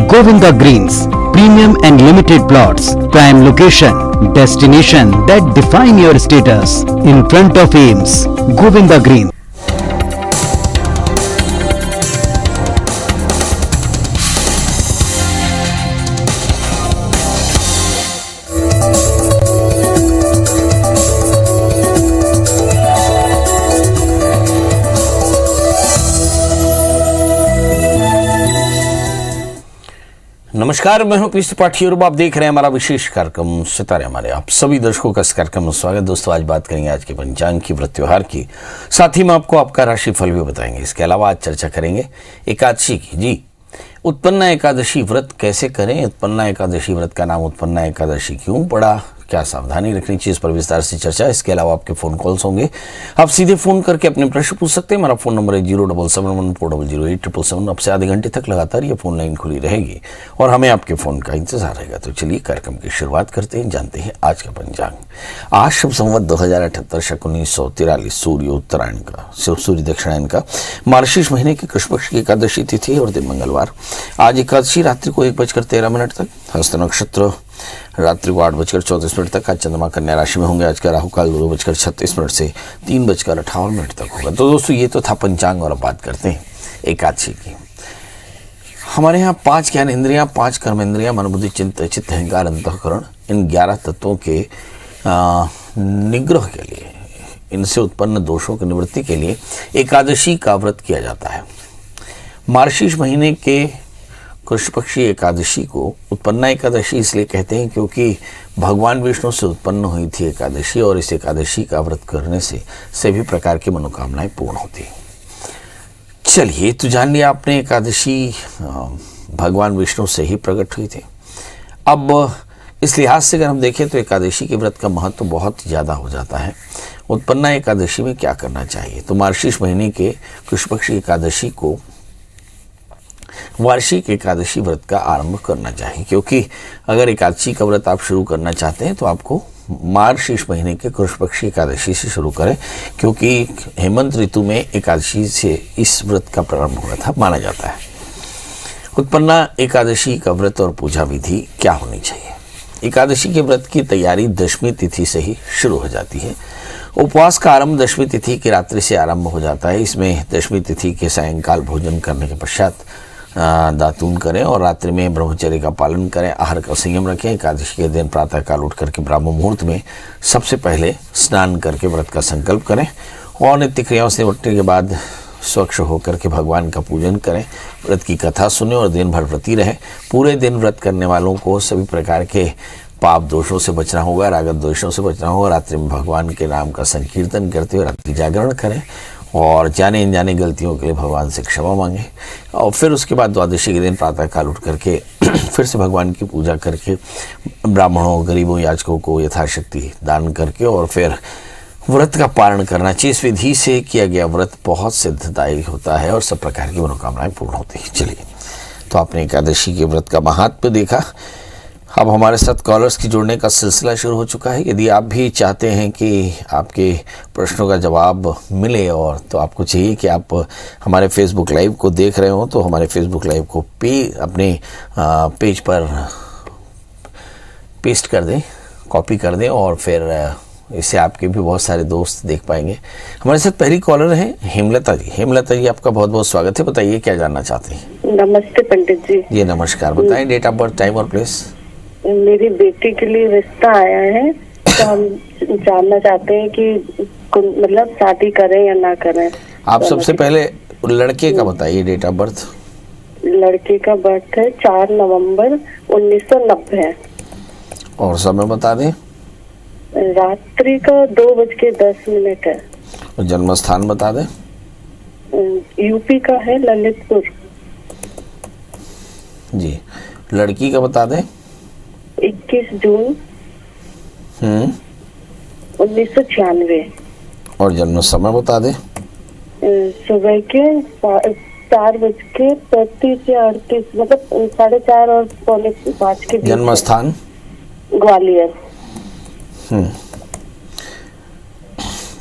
Govinda Greens, premium and limited plots, prime location, destination that define your status. In front of Ames, Govinda Greens. नमस्कार, मैं हूं पीयूष त्रिपाठी और आप देख रहे हैं हमारा विशेष कार्यक्रम सितारे हमारे। आप सभी दर्शकों का इस कार्यक्रम में स्वागत। दोस्तों, आज बात करेंगे आज के पंचांग की, व्रत त्योहार की, साथ ही में आपको आपका राशिफल भी बताएंगे। इसके अलावा आज चर्चा करेंगे एकादशी की। जी, उत्पन्ना एकादशी व्रत कैसे करें, उत्पन्ना एकादशी व्रत का नाम उत्पन्ना एकादशी क्यों पड़ा, क्या सावधानी रखनी चाहिए, इस पर विस्तार से चर्चा। इसके अलावा आपके फोन कॉल्स होंगे, आप सीधे फोन करके अपने प्रश्न पूछ सकते हैं। हमारा फोन नंबर है 07714008777। आपसे आधे घंटे तक लगातार ये फोन लाइन खुली रहेगी और हमें आपके फोन का इंतजार रहेगा। तो चलिए कार्यक्रम की शुरुआत करते हैं, जानते हैं आज का पंचांग। आज शुभ संवत 2078 शक 1943 सूर्य उत्तरायण का, सूर्य दक्षिणायन का, मार्गशीर्ष महीने की कृष्ण पक्ष की एकादशी तिथि है और दिन मंगलवार। आज एकादशी रात्रि को 1:13 तक, हस्त नक्षत्र रात्रि को 8:34 तक। आज चंद्रमा कन्या राशि में होंगे। आज का राहु काल 2:36 से 3:58 तक होगा। तो दोस्तों, ये तो था पंचांग और अब बात करते हैं एकादशी की। हमारे यहाँ 5 ज्ञान इंद्रियां, 5 कर्म इंद्रियां, मन बुद्धि चित्त अहंकार अंतःकरण, इन 11 तत्वों के निग्रह के लिए, इनसे उत्पन्न दोषों की निवृत्ति के लिए एकादशी का व्रत किया जाता है। मार्गशीर्ष महीने के कृष्ण पक्षी एकादशी को उत्पन्ना एकादशी इसलिए कहते हैं क्योंकि भगवान विष्णु से उत्पन्न हुई थी एकादशी, और इस एकादशी का व्रत करने से सभी प्रकार की मनोकामनाएं पूर्ण होती हैं। चलिए, तो जान लिया आपने, एकादशी भगवान विष्णु से ही प्रकट हुई थी। अब इस लिहाज से अगर हम देखें तो एकादशी के व्रत का महत्व बहुत ज़्यादा हो जाता है। उत्पन्ना एकादशी में क्या करना चाहिए, तो मार्गशीर्ष महीने के कृष्ण पक्षी एकादशी को वार्षिक एकादशी व्रत का आरंभ करना चाहिए, क्योंकि अगर एकादशी का व्रत आप शुरू करना चाहते हैं तो आपको मार्गशीर्ष महीने के कृष्ण पक्षी एकादशी से शुरू करें, क्योंकि हेमंत ऋतु में एकादशी से इस व्रत का प्रारंभ हुआ था माना जाता है। उत्पन्ना एकादशी का व्रत और पूजा विधि क्या होनी चाहिए। एकादशी के व्रत की तैयारी दशमी तिथि से ही शुरू हो जाती है। उपवास का आरंभ दशमी तिथि की रात्रि से आरंभ हो जाता है। इसमें दशमी तिथि के सायंकाल भोजन करने के पश्चात दातून करें और रात्रि में ब्रह्मचर्य का पालन करें, आहार का संयम रखें। एकादशी के दिन प्रातःकाल उठ करके ब्राह्म मुहूर्त में सबसे पहले स्नान करके व्रत का संकल्प करें और नित्य क्रियाओं से निपटने के बाद स्वच्छ होकर के भगवान का पूजन करें, व्रत की कथा सुने और दिन भर व्रती रहें। पूरे दिन व्रत करने वालों को सभी प्रकार के पाप दोषों से बचना होगा, रागत दोषों से बचना होगा। रात्रि में भगवान के नाम का संकीर्तन करते हुए रात्रि जागरण करें और जाने अनजाने गलतियों के लिए भगवान से क्षमा मांगे। और फिर उसके बाद द्वादशी के दिन प्रातःकाल उठ करके फिर से भगवान की पूजा करके ब्राह्मणों, गरीबों, याचकों को यथाशक्ति दान करके और फिर व्रत का पारण करना चाहिए। इस विधि से किया गया व्रत बहुत सिद्धदायी होता है और सब प्रकार की मनोकामनाएं पूर्ण होती हैं। चलिए, तो आपने एकादशी के व्रत का महात्म्य देखा। अब हमारे साथ कॉलर्स की जोड़ने का सिलसिला शुरू हो चुका है। यदि आप भी चाहते हैं कि आपके प्रश्नों का जवाब मिले, और तो आपको चाहिए कि आप हमारे फेसबुक लाइव को देख रहे हो तो हमारे फेसबुक लाइव को अपने पेज पर पेस्ट कर दें, कॉपी कर दें और फिर इससे आपके भी बहुत सारे दोस्त देख पाएंगे। हमारे साथ पहली कॉलर है हेमलता जी। हेमलता जी, आपका बहुत बहुत स्वागत है। बताइए क्या जानना चाहते हैं। नमस्ते पंडित जी। जी नमस्कार, बताएं डेट ऑफ बर्थ, टाइम और प्लेस। मेरी बेटी के लिए रिश्ता आया है, तो हम जानना चाहते हैं कि मतलब शादी करें या ना करें। आप सबसे पहले लड़के का बताइए डेट ऑफ बर्थ। लड़के का बर्थ है 4 नवंबर 1990 और समय बता दें। रात्रि का 2:10 है। और जन्म स्थान बता दें। यूपी का है, ललितपुर। जी, लड़की का बता दें। 21 जून 1996। और जन्म समय बता दें। सुबह के 4:35 या 38, मतलब 4:30 और 4:45 के बीच। जन्म स्थान ग्वालियर।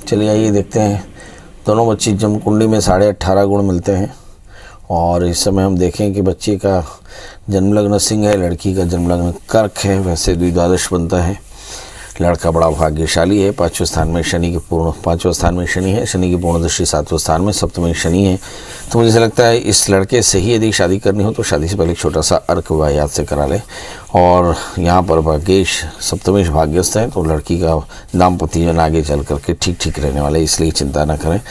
चलिए आइए देखते हैं। दोनों बच्ची जन्म कुंडली में 18.5 गुण मिलते हैं और इस समय हम देखें कि बच्चे का जन्म लग्न सिंह है, लड़की का जन्म लग्न कर्क है। वैसे द्विद्वादश बनता है। लड़का बड़ा भाग्यशाली है। पाँचवें स्थान में शनि है, शनि की पूर्ण दृष्टि 7वें स्थान में, सप्तमी शनि है। तो मुझे लगता है इस लड़के से ही यदि शादी करनी हो तो शादी से पहले एक छोटा सा अर्क विवाह याद से करा ले। और यहाँ पर भाग्येश सप्तमेश भाग्यस्थ है, तो लड़की का दाम्पत्य जीवन आगे चल करके ठीक रहने वाला है, इसलिए चिंता न करें।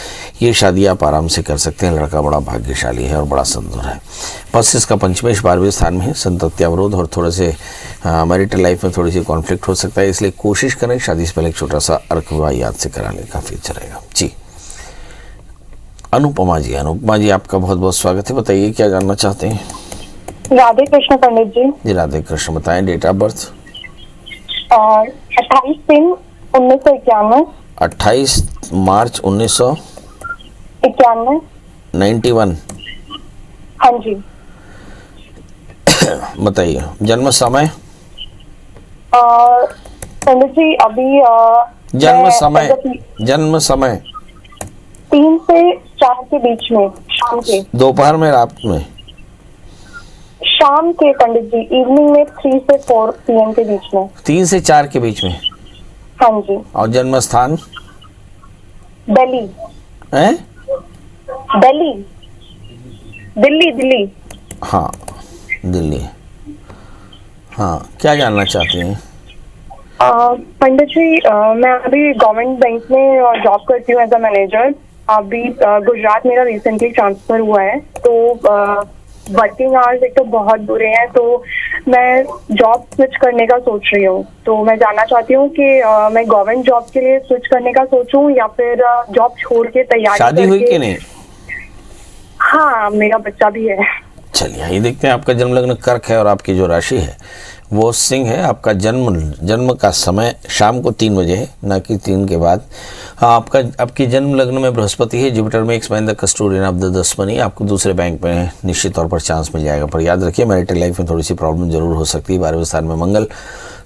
ये शादी आप आराम से कर सकते हैं। लड़का बड़ा भाग्यशाली है और बड़ा सुंदर है। बस इसका पंचमेश 12वें स्थान में है, संतति अवरोध और थोड़े से मैरिटल लाइफ में थोड़ी सी कॉन्फ्लिक्ट हो सकता है, इसलिए कोशिश करें शादी से पहले एक छोटा सा अर्क विवाह याद से करा लें, काफ़ी अच्छा रहेगा जी। अनुपमा जी आपका बहुत बहुत स्वागत है। बताइए क्या जानना चाहते हैं? राधे कृष्ण पंडित जी। जी राधे कृष्ण, बताएं डेट ऑफ बर्थ। 28/3/1991। 28 मार्च 1991। हाँ जी। बताइए जन्म समय। पंडित जी अभी जन्म समय 3 से 4 के बीच में, शाम के। दोपहर में, रात में? शाम के पंडित जी, इवनिंग में 3 से 4 PM के बीच में। 3 से 4 के बीच में? हाँ जी। और जन्म स्थान? दिल्ली। हैं? दिल्ली। हाँ दिल्ली। हाँ, क्या जानना चाहते हैं? पंडित जी मैं अभी गवर्नमेंट बैंक में जॉब करती हूँ एज अ मैनेजर। अभी गुजरात मेरा रिसेंटली ट्रांसफर हुआ है, तो वर्किंग आवर्स एक तो बहुत बुरे हैं, तो मैं जॉब स्विच करने का सोच रही हूँ। तो मैं जानना चाहती हूँ कि मैं गवर्नमेंट जॉब के लिए स्विच करने का सोचूं या फिर जॉब छोड़ के तैयारी। शादी हुई कि नहीं? हाँ, मेरा बच्चा भी है। चलिए ये देखते हैं। आपका जन्म लग्न कर्क है और आपकी जो राशि है वो सिंह है। आपका जन्म का समय शाम को 3 बजे है, ना कि 3 के बाद। आपकी जन्म लग्न में बृहस्पति है, जुपिटर में एक्सपाइन द कस्टोडियन ऑफ द दशमनी। आपको दूसरे बैंक में निश्चित तौर पर चांस मिल जाएगा, पर याद रखिए मैरिटल लाइफ में थोड़ी सी प्रॉब्लम जरूर हो सकती है। 12वें स्थान में मंगल,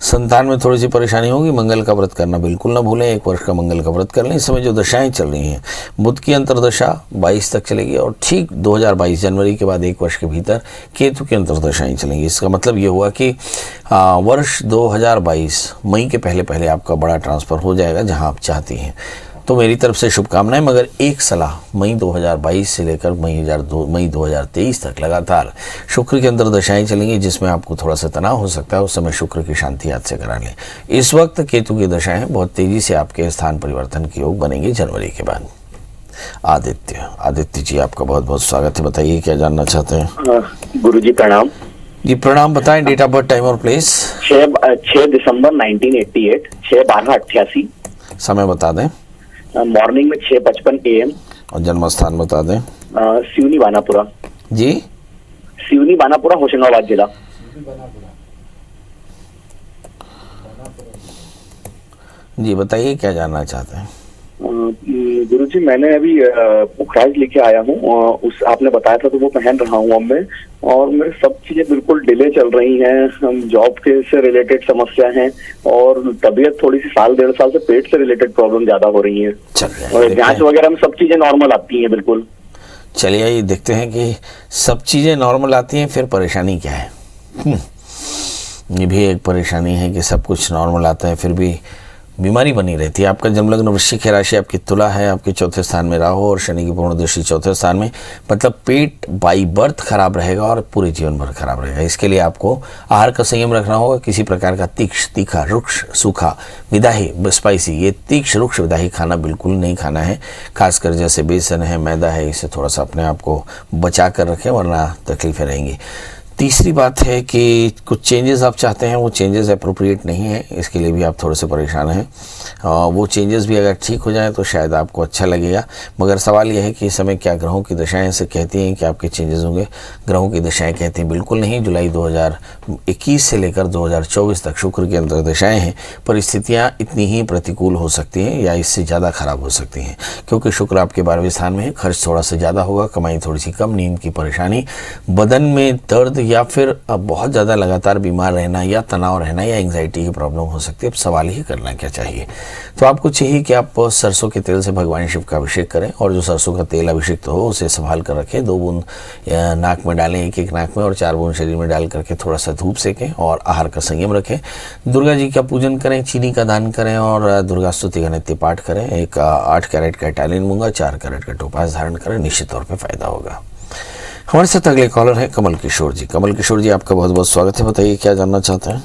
संतान में थोड़ी सी परेशानी होगी। मंगल का व्रत करना बिल्कुल ना भूलें, 1 वर्ष का मंगल का व्रत कर लें। इस समय जो दशाएं चल रही हैं, बुध की अंतर्दशा 22 तक चलेगी और ठीक 2022 जनवरी के बाद 1 वर्ष के भीतर केतु की अंतर्दशाएं चलेंगी। इसका मतलब ये हुआ कि वर्ष 2022 मई के पहले आपका बड़ा ट्रांसफ़र हो जाएगा जहां आप चाहती हैं। तो मेरी तरफ से शुभकामनाएं। मगर एक सलाह, मई 2022 से लेकर मई 2023 तक लगातार शुक्र के अंदर दशाएं चलेंगी, जिसमें आपको थोड़ा सा तनाव हो सकता है। उस समय शुक्र की शांति याद से करा लें। इस वक्त केतु की दशाएं बहुत तेजी से आपके स्थान परिवर्तन के योग बनेंगे जनवरी के बाद। आदित्य जी आपका बहुत बहुत स्वागत है। बताइए क्या जानना चाहते हैं? गुरुजी प्रणाम। जी प्रणाम। बताएं डेट ऑफ बर्थ, टाइम और प्लेस। 6 दिसंबर 1988, 6/12/88। समय बता दें। मॉर्निंग में 6:55 AM। और जन्म स्थान बता दें। सिवनी बानापुरा। जी सिवनी बानापुरा, होशंगाबाद जिला। जी बताइए क्या जानना चाहते हैं? गुरुजी मैंने अभी पुखराज लेके आया हूँ, उस आपने बताया था तो वो पहन रहा हूँ अब मैं, और मेरे सब चीजें बिल्कुल डिले चल रही हैं। जॉब के से रिलेटेड समस्या है और तबीयत थोड़ी सी 1.5 साल से पेट से रिलेटेड प्रॉब्लम ज्यादा हो रही है। और जांच वगैरह में सब चीजें नॉर्मल आती हैं बिल्कुल। चलिए ये देखते हैं कि सब चीजें नॉर्मल आती हैं, फिर परेशानी क्या है। ये भी एक परेशानी है कि सब कुछ नॉर्मल आता है फिर भी बीमारी बनी रहती है। आपका जन्मलग्न वृश्चिक है, राशि आपकी तुला है, आपके 4थे स्थान में राहु और शनि की पूर्ण दृष्टि 4थे स्थान में। मतलब पेट बाई बर्थ खराब रहेगा और पूरे जीवन भर खराब रहेगा। इसके लिए आपको आहार का संयम रखना होगा। किसी प्रकार का तीखा, रुक्ष, सूखा, विदाही, स्पाइसी, ये तीक्ष्ण, रुक्ष, विदाही खाना बिल्कुल नहीं खाना है। खासकर जैसे बेसन है, मैदा है, इससे थोड़ा सा अपने आप को बचा कर रखें, वरना तकलीफें रहेंगी। तीसरी बात है कि कुछ चेंजेस आप चाहते हैं, वो चेंजेस अप्रोप्रिएट नहीं है, इसके लिए भी आप थोड़े से परेशान हैं। वो चेंजेस भी अगर ठीक हो जाएं तो शायद आपको अच्छा लगेगा। मगर सवाल यह है कि इस समय क्या ग्रहों की दशाएं ऐसे कहती हैं कि आपके चेंजेस होंगे? ग्रहों की दशाएं कहती हैं बिल्कुल नहीं। जुलाई 2021 से लेकर 2024 तक शुक्र की अंतर दशाएँ हैं। परिस्थितियाँ इतनी ही प्रतिकूल हो सकती हैं या इससे ज़्यादा खराब हो सकती हैं, क्योंकि शुक्र आपके 12वें स्थान में है। खर्च थोड़ा सा ज़्यादा होगा, कमाई थोड़ी सी कम, नींद की परेशानी, बदन में दर्द या फिर बहुत ज़्यादा लगातार बीमार रहना या तनाव रहना या एंग्जाइटी की प्रॉब्लम हो सकती है। अब सवाल ही करना क्या चाहिए, तो आपको चाहिए कि आप सरसों के तेल से भगवान शिव का अभिषेक करें और जो सरसों का तेल अभिषेक हो उसे संभाल कर रखें। 2 बूंद नाक में डालें, एक नाक में, और 4 बूंद शरीर में डाल करके थोड़ा सा धूप सेकें और आहार का संयम रखें। दुर्गा जी का पूजन करें, चीनी का दान करें और दुर्गा स्तुति का नित्य पाठ करें। एक 8 कैरेट का इटालियन मूंगा, 4 कैरेट का टोपाज धारण करें, निश्चित तौर पर फायदा होगा। हमारे साथ अगले कॉलर है कमल किशोर जी। कमल किशोर जी, आपका बहुत बहुत स्वागत है। बताइए क्या जानना चाहते हैं?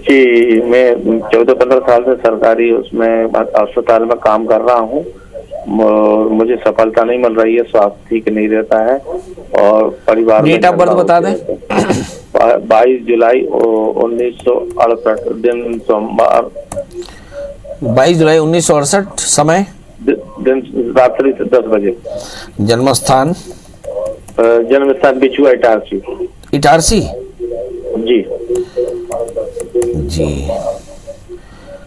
जी, मैं 14-15 साल से सरकारी उसमें अस्पताल में काम कर रहा हूँ। मुझे सफलता नहीं मिल रही है, स्वास्थ्य ठीक नहीं रहता है और परिवार में। डेट ऑफ बर्थ बता दें। 22 जुलाई 1968, दिन सोमवार। 22 जुलाई 1968, समय दिन रात्रि 10 बजे। जन्म स्थान बिछुआ, इटारसी। इटारसी जी जी।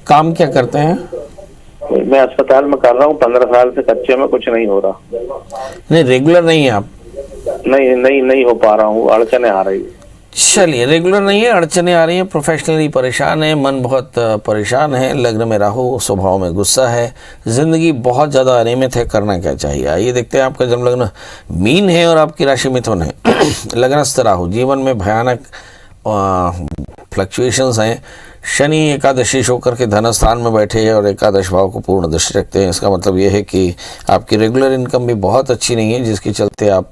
काम क्या करते हैं? मैं अस्पताल में कर रहा हूँ, 15 साल से कच्चे में कुछ नहीं हो रहा। नहीं, रेगुलर नहीं है आप? नहीं हो पा रहा हूँ, अड़चने आ रही है। चलिए, रेगुलर नहीं है, अड़चने आ रही हैं, प्रोफेशनली परेशान है, मन बहुत परेशान है, लग्न में राहु, स्वभाव में गुस्सा है, जिंदगी बहुत ज़्यादा अनियमित है, करना क्या चाहिए? आइए देखते हैं। आपका जन्म लग्न मीन है और आपकी राशि मिथुन है। लग्नस्थ राहु, जीवन में भयानक फ्लक्चुएशंस हैं। शनि एकादशी शो करके धन स्थान में बैठे हैं और एकादश भाव को पूर्ण दृष्टि रखते हैं। इसका मतलब ये है कि आपकी रेगुलर इनकम भी बहुत अच्छी नहीं है, जिसके चलते आप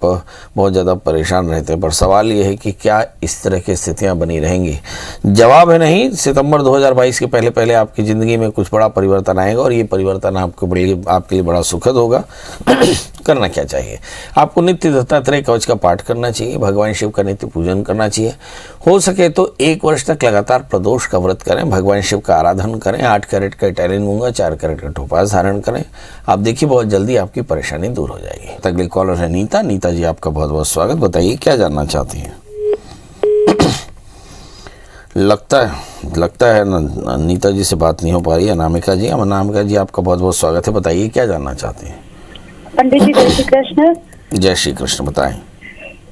बहुत ज़्यादा परेशान रहते हैं। पर सवाल ये है कि क्या इस तरह की स्थितियां बनी रहेंगी? जवाब है नहीं। सितंबर 2022 के पहले आपकी ज़िंदगी में कुछ बड़ा परिवर्तन आएगा और ये परिवर्तन आपके लिए बड़ा सुखद होगा। करना क्या चाहिए? आपको नित्य दत्तात्रेय कवच का पाठ करना चाहिए, भगवान शिव का नित्य पूजन करना चाहिए। हो सके तो 1 वर्ष तक लगातार प्रदोष का व्रत करें, भगवान शिव का आराधन करें, 8 कैरेट का इटालियन मूंगा, 4 कैरेट का टोपाज धारण करें। आप देखिए बहुत जल्दी आपकी परेशानी दूर हो जाएगी। अगले कॉलर है नीता। नीता जी, आपका बहुत बहुत स्वागत। बताइए क्या जानना चाहती हैं? लगता है नीता जी से बात नहीं हो पा रही है। अनामिका जी, अनामिका जी, आपका बहुत बहुत स्वागत है। बताइए क्या जानना चाहती हैं? पंडित जी, जय श्री कृष्ण। जय श्री कृष्ण। बताएं।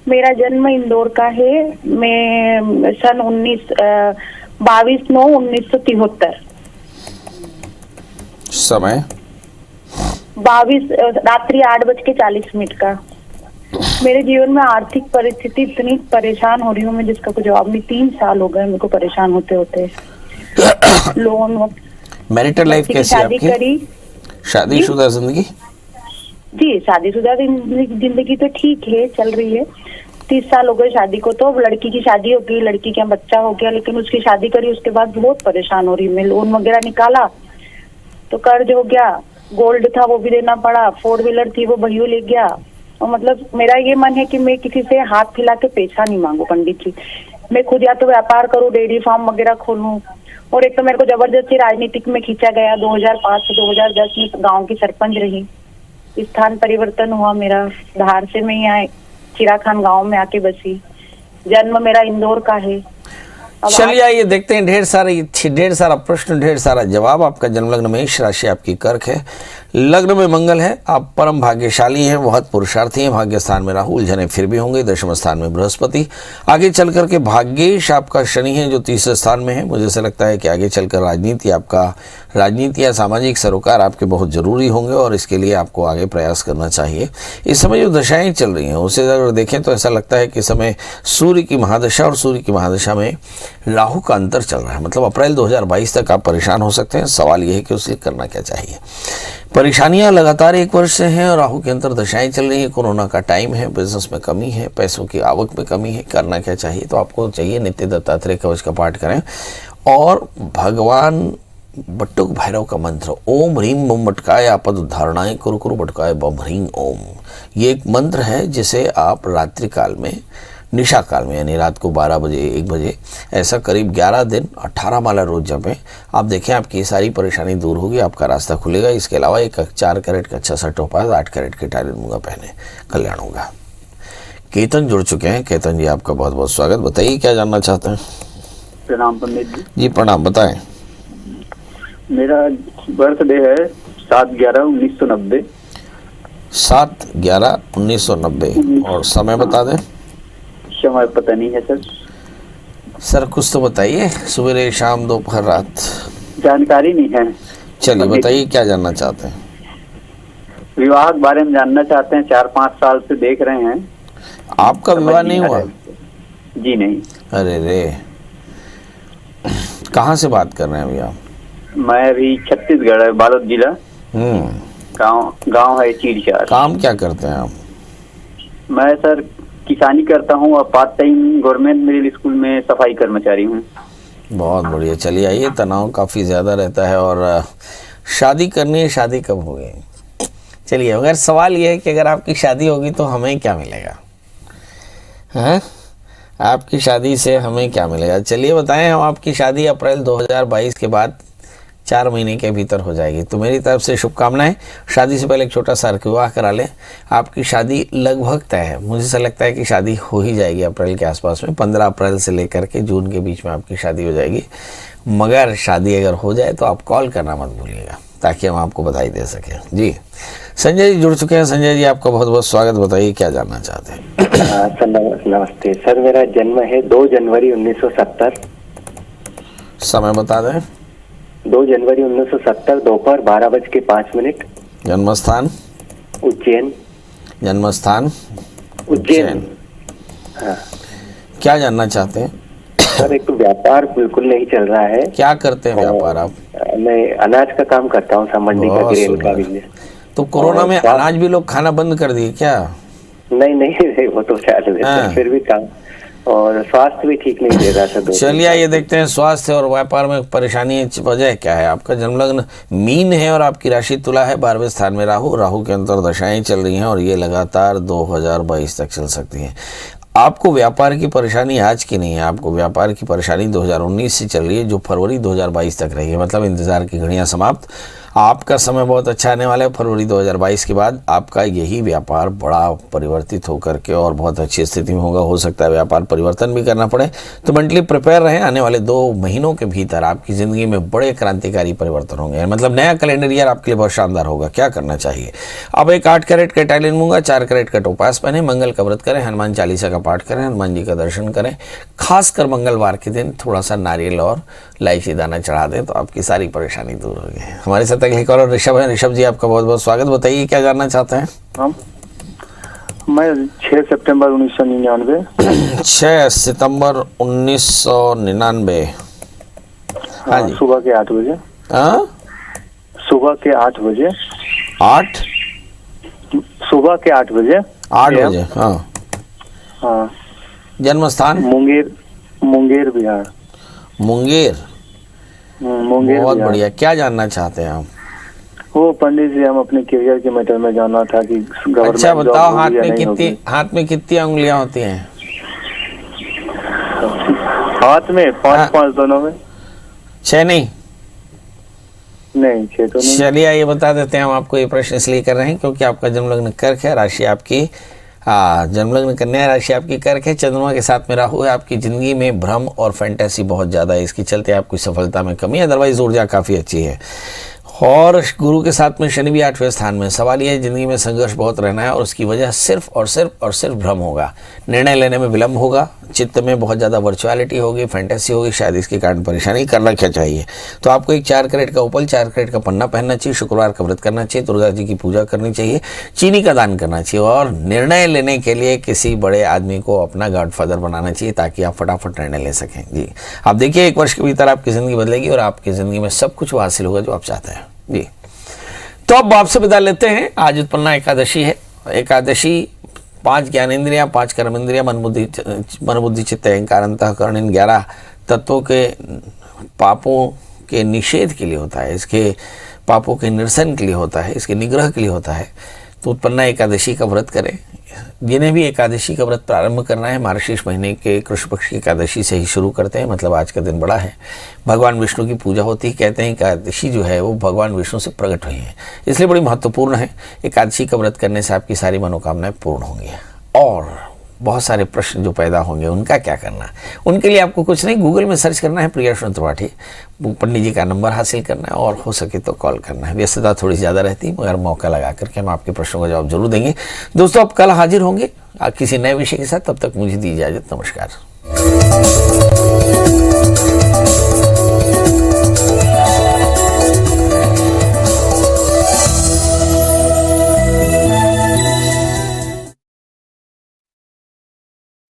मेरा जन्म इंदौर का है। मैं सन 22/9/1973। समय 22 रात्रि 8:40 का। मेरे जीवन में आर्थिक परिस्थिति इतनी परेशान हो रही हूँ मैं, जिसका कोई जवाब नहीं। 3 साल हो गए मेरे को परेशान होते होते। लोन, मैरिटल लाइफ कैसी है आपकी? करी। शादीशुदा जिंदगी? जी, शादीशुदा जिंदगी तो ठीक है, चल रही है। 30 साल हो गए शादी को। तो लड़की की शादी हो गई, लड़की का बच्चा हो गया, लेकिन उसकी शादी करी उसके बाद बहुत परेशान हो रही मैं। लोन वगैरह निकाला तो कर्ज हो गया, गोल्ड था वो भी देना पड़ा, 4 व्हीलर थी वो भैया ले गया। और मतलब मेरा ये मन है कि मैं किसी से हाथ फैला के पैसा नहीं मांगू पंडित जी। मैं खुद या तो व्यापार करूँ, डेयरी फार्म वगैरह खोलूं। और एक तो मेरे को जबरदस्ती राजनीतिक में खींचा गया। 2005 से 2010 में गाँव की सरपंच रही। स्थान परिवर्तन हुआ मेरा, धार से मैं यहाँ चिराखान गांव में आके बसी। जन्म मेरा इंदौर का है। चलिए आइए देखते हैं। ढेर सारा प्रश्न, ढेर सारा जवाब। आपका जन्म लग्न मेष राशि आपकी कर्क है, लग्न में मंगल है, आप परम भाग्यशाली हैं, बहुत पुरुषार्थी हैं। भाग्य स्थान में राहु, उलझने फिर भी होंगे। दशम स्थान में बृहस्पति। आगे चल करके भाग्येश आपका शनि है जो 30 स्थान में है। मुझे ऐसा लगता है कि आगे चलकर राजनीति या सामाजिक सरोकार आपके बहुत जरूरी होंगे और इसके लिए आपको आगे प्रयास करना चाहिए। इस समय जो दशाएं चल रही हैं उसे अगर देखें तो ऐसा लगता है कि समय सूर्य की महादशा और सूर्य की महादशा में राहु का अंतर चल रहा है। मतलब अप्रैल 2022 तक आप परेशान हो सकते हैं। सवाल यह है कि उसके करना क्या चाहिए। परेशानियां लगातार 1 वर्ष से हैं और राहु के अंतर दशाएं चल रही है। कोरोना का टाइम है, बिजनेस में कमी है, पैसों की आवक में कमी है। करना क्या चाहिए? तो आपको चाहिए नित्य दत्तात्रेय कवच का पाठ करें और भगवान बट्टुक भैरव का मंत्र ओम ह्रीम बम बटकाय आपद उद्धारणाय कुरु कुरु बटकाय बम ह्रीम ओम, ये एक मंत्र है जिसे आप रात्रि काल में, निशा काल में, यानी रात को 12 बजे 1 बजे ऐसा करीब 11 दिन 18 माला रोज जपें। आप देखें आपकी सारी परेशानी दूर होगी, आपका रास्ता खुलेगा। इसके अलावा एक 4 कैरेट का अच्छा सा टोपाज, 8 कैरेट के टाइलन मूंगा पहने, कल्याण होगा। केतन जुड़ चुके हैं। केतन जी आपका बहुत बहुत स्वागत। बताइए क्या जानना चाहते हैं? प्रणाम पंडित जी। जी प्रणाम, बताएं। मेरा बर्थडे है 7/11/1990। 7/11/1990 और समय बता दें। समय पता नहीं है सर। सर कुछ तो बताइए, सवेरे शाम दोपहर रात। जानकारी नहीं है। चलिए बताइए क्या जानना चाहते हैं। विवाह के बारे में जानना चाहते हैं, 4-5 साल से देख रहे हैं। आपका विवाह नहीं हुआ? जी नहीं। अरे रे, कहाँ से बात कर रहे हैं अभी आप? मैं अभी छत्तीसगढ़, बालोद जिला, गांव है चीड़चार। काम क्या करते हैं आप? मैं सर किसानी करता हूँ और part time government middle school में सफाई कर्मचारी हूँ। बहुत बढ़िया। चलिए आइए, तनाव काफ़ी ज़्यादा रहता है और शादी करनी है, शादी कब होगी? चलिए, अगर सवाल ये है कि अगर आपकी शादी होगी तो हमें क्या मिलेगा, हैं? आपकी शादी से हमें क्या मिलेगा? चलिए बताएं। हम आपकी शादी अप्रैल 2022 के बाद 4 महीने के भीतर हो जाएगी, तो मेरी तरफ से शुभकामनाएं। शादी से पहले एक छोटा सा विवाह करा लें। आपकी शादी लगभग तय है, मुझे ऐसा लगता है कि शादी हो ही जाएगी अप्रैल के आसपास में। 15 अप्रैल से लेकर के जून के बीच में आपकी शादी हो जाएगी। मगर शादी अगर हो जाए तो आप कॉल करना मत भूलिएगा, ताकि हम आपको बधाई दे सकें। जी, संजय जी जुड़ चुके हैं। संजय जी, आपका बहुत बहुत स्वागत। बताइए क्या जानना चाहते हैं। सर नमस्ते सर, मेरा जन्म है 2 जनवरी 1970। समय बता दें। 2 जनवरी 1970 दोपहर 12:05। जन्म स्थान? उज्जैन। जन्म स्थान उज्जैन। हाँ क्या जानना चाहते हैं सर, एक तो व्यापार बिल्कुल नहीं चल रहा है। क्या करते हैं व्यापार आप? मैं अनाज का काम करता हूँ, मंडी का, बहुत ग्रेन का सुंदर। बिजनेस। तो कोरोना में अनाज भी लोग खाना बंद कर दिए क्या? नहीं, वो तो चालू है, फिर भी काम। और स्वास्थ्य भी ठीक नहीं दे रहा था। चलिए आइए देखते हैं स्वास्थ्य और व्यापार में परेशानी वजह क्या है। आपका जन्मलग्न मीन है और आपकी राशि तुला है। 12वें स्थान में राहु के अंतर्दशाएं चल रही हैं और ये लगातार 2022 तक चल सकती हैं। आपको व्यापार की परेशानी आज की नहीं है, आपको व्यापार की परेशानी 2019 से चल रही है, जो फरवरी 2022 तक रही है। मतलब इंतजार की घड़ियां समाप्त। आपका समय बहुत अच्छा आने वाला है। फरवरी 2022 के बाद आपका यही व्यापार बड़ा परिवर्तित होकर के और बहुत अच्छी स्थिति में होगा। हो सकता है व्यापार परिवर्तन भी करना पड़े, तो मेंटली प्रिपेयर रहें। आने वाले 2 महीनों के भीतर आपकी ज़िंदगी में बड़े क्रांतिकारी परिवर्तन होंगे। मतलब नया कैलेंडर ईयर आपके लिए बहुत शानदार होगा। क्या करना चाहिए? अब एक 8 कैरेट का टाइलिन लूंगा, 4 कैरेट का टोपास पहने, मंगल का व्रत करें, हनुमान चालीसा का पाठ करें, हनुमान जी का दर्शन करें। खासकर मंगलवार के दिन थोड़ा सा नारियल और इलायची दाना चढ़ा दें तो आपकी सारी परेशानी दूर होगी। हमारे साथ अगली कॉलर ऋषभ है। ऋषभ जी, आपका बहुत बहुत स्वागत। बताइए क्या जानना चाहते हैं। मैं 6 सितंबर 1999। 6 सितंबर 1999। हाँ जी, सुबह के 8 बजे। सुबह के 8 बजे। 8 सुबह के 8 बजे। 8 बजे। हाँ। जन्म स्थान? मुंगेर बिहार। मुंगेर बहुत बिहार। बढ़िया। क्या जानना चाहते हैं आप? वो पंडित जी, हम अपने करियर के मैटर में जानना था कि गवर्नमेंट अच्छा बताओ, हाथ में कितनी उंगलियां होती हैं? हाथ में 5 दोनों में। 6 नहीं? नहीं, 6 तो नहीं। चलिए आइए बता देते हैं। हम आपको ये प्रश्न इसलिए कर रहे हैं क्योंकि आपका जन्मलग्न कर्क है, राशि आपकी जन्मलग्न कन्या राशि आपकी कर्क है, चंद्रमा के साथ में राहु है। आपकी जिंदगी में भ्रम और फैंटेसी बहुत ज़्यादा है, इसके चलते आपकी सफलता में कमी है। अदरवाइज ऊर्जा काफ़ी अच्छी है। और गुरु के साथ में शनि भी 8वें स्थान में। सवाल यह है, जिंदगी में संघर्ष बहुत रहना है और उसकी वजह सिर्फ और सिर्फ भ्रम होगा। निर्णय लेने में विलंब होगा, चित्त में बहुत ज़्यादा वर्चुअलिटी होगी, फैंटेसी होगी, शायद इसके कारण परेशानी। करना क्या चाहिए? तो आपको एक 4 कैरेट का उपल, 4 कैरेट का पन्ना पहनना चाहिए, शुक्रवार का व्रत करना चाहिए, दुर्गा जी की पूजा करनी चाहिए, चीनी का दान करना चाहिए और निर्णय लेने के लिए किसी बड़े आदमी को अपना गॉडफादर बनाना चाहिए ताकि आप फटाफट निर्णय ले सकें। जी, आप देखिए 1 वर्ष के भीतर आपकी ज़िंदगी बदलेगी और आपकी ज़िंदगी में सब कुछ वो हासिल होगा जो आप चाहते हैं। जी, तो अब आपसे विदा लेते हैं। आज उत्पन्ना एकादशी है। एकादशी 5 ज्ञानेंद्रियां, 5 कर्म इंद्रियां, मन बुद्धि चित्त अहंकार अंतःकरण, इन 11 तत्वों के पापों के निषेध के लिए होता है, इसके पापों के निरसन के लिए होता है, इसके निग्रह के लिए होता है। तो उत्पन्ना एकादशी का व्रत करें। जिन्हें भी एकादशी का व्रत प्रारंभ करना है, मार्गशीर्ष महीने के कृष्ण पक्ष की एकादशी से ही शुरू करते हैं। मतलब आज का दिन बड़ा है, भगवान विष्णु की पूजा होती है। कहते हैं एकादशी जो है वो भगवान विष्णु से प्रकट हुई है, इसलिए बड़ी महत्वपूर्ण है। एकादशी का व्रत करने से आपकी सारी मनोकामनाएं पूर्ण होंगी। और बहुत सारे प्रश्न जो पैदा होंगे उनका क्या करना है, उनके लिए आपको कुछ नहीं, गूगल में सर्च करना है प्रिया सुरेंद्र त्रिपाठी, पंडित जी का नंबर हासिल करना है और हो सके तो कॉल करना है। व्यस्तता थोड़ी ज़्यादा रहती है मगर मौका लगा करके हम आपके प्रश्नों का जवाब जरूर देंगे। दोस्तों अब कल हाजिर होंगे किसी नए विषय के साथ, तब तक मुझे दी इजाज़त, नमस्कार।